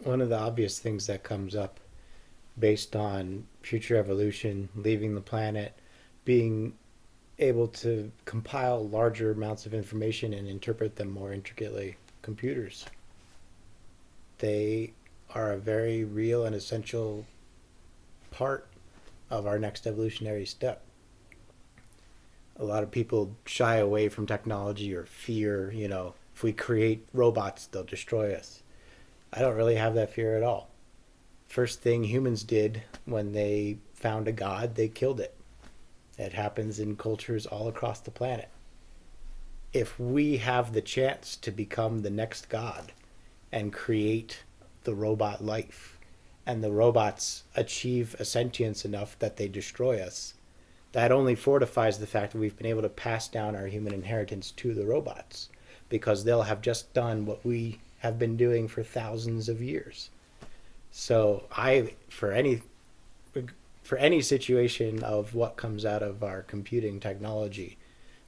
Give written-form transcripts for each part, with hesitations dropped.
One of the obvious things that comes up based on future evolution, leaving the planet, being able to compile larger amounts of information and interpret them more intricately. Computers. They are a very real and essential part of our next evolutionary step. A lot of people shy away from technology or fear, if we create robots, they'll destroy us. I don't really have that fear at all. First thing humans did when they found a god, they killed it. It happens in cultures all across the planet. If we have the chance to become the next god and create the robot life, and the robots achieve a sentience enough that they destroy us, that only fortifies the fact that we've been able to pass down our human inheritance to the robots, because they'll have just done what we have been doing for thousands of years. So for any situation of what comes out of our computing technology,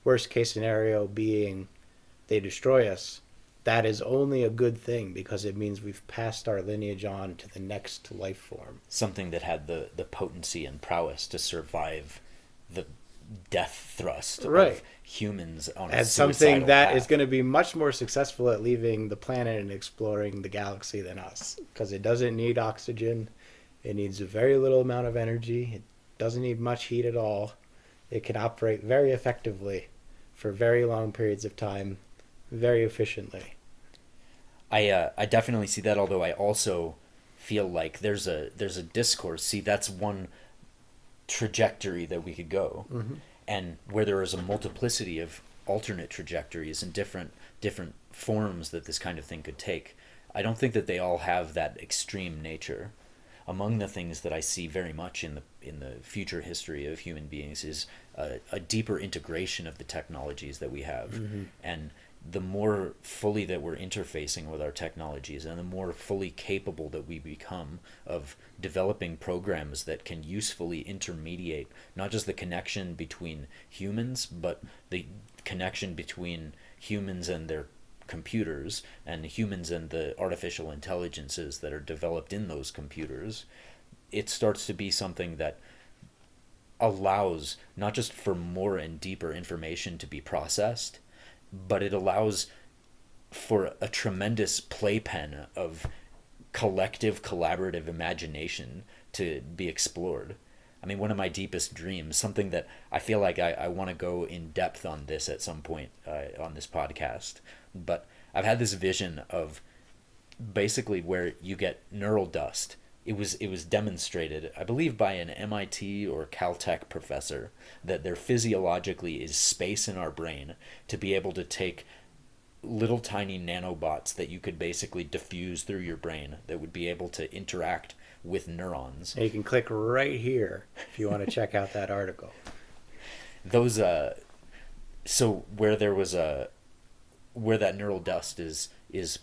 worst case scenario being they destroy us, that is only a good thing, because it means we've passed our lineage on to the next life form. Something that had the potency and prowess to survive the death thrust of humans on a and suicidal something that path. is going to be much more successful at leaving the planet and exploring the galaxy than us, because it doesn't need oxygen. It needs a very little amount of energy. It doesn't need much heat at all. It can operate very effectively for very long periods of time, very efficiently. I definitely see that, although I also feel like there's a discourse. See, that's one trajectory that we could go, and where there is a multiplicity of alternate trajectories and different forms that this kind of thing could take. I don't think that they all have that extreme nature. Among the things that I see very much in the future history of human beings is a deeper integration of the technologies that we have, and the more fully that we're interfacing with our technologies, and the more fully capable that we become of developing programs that can usefully intermediate not just the connection between humans, but the connection between humans and their computers, and humans and the artificial intelligences that are developed in those computers, it starts to be something that allows not just for more and deeper information to be processed, but it allows for a tremendous playpen of collective collaborative imagination to be explored. I mean, one of my deepest dreams, something that I feel like I want to go in depth on this at some point on this podcast, but I've had this vision of basically where you get neural dust. It was demonstrated, I believe, by an MIT or Caltech professor, that there physiologically is space in our brain to be able to take little tiny nanobots that you could basically diffuse through your brain that would be able to interact with neurons. And you can click right here if you want to check out that article. Those so where that neural dust is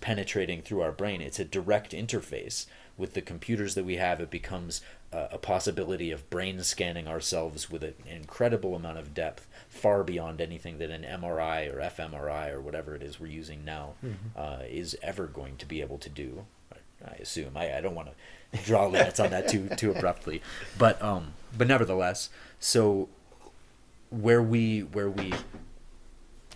penetrating through our brain, it's a direct interface with the computers that we have. It becomes a possibility of brain scanning ourselves with an incredible amount of depth, far beyond anything that an MRI or fMRI or whatever it is we're using now is ever going to be able to do. I assume. I don't want to draw limits on that too abruptly, but nevertheless, so where we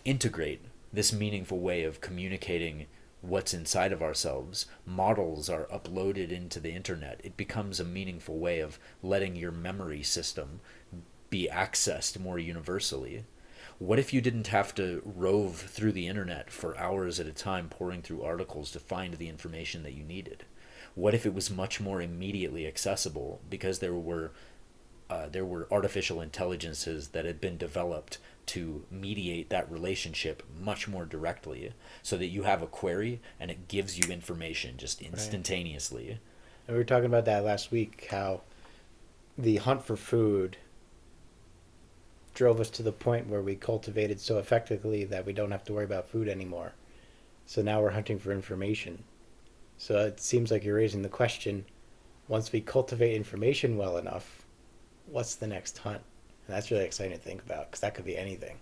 integrate this meaningful way of communicating what's inside of ourselves, models are uploaded into the internet. It becomes a meaningful way of letting your memory system be accessed more universally. What if you didn't have to rove through the internet for hours at a time pouring through articles to find the information that you needed? What if it was much more immediately accessible because there were artificial intelligences that had been developed to mediate that relationship much more directly, so that you have a query and it gives you information just instantaneously. Right. And we were talking about that last week, how the hunt for food drove us to the point where we cultivated so effectively that we don't have to worry about food anymore. So now we're hunting for information. So it seems like you're raising the question, once we cultivate information well enough, what's the next hunt? And that's really exciting to think about, because that could be anything.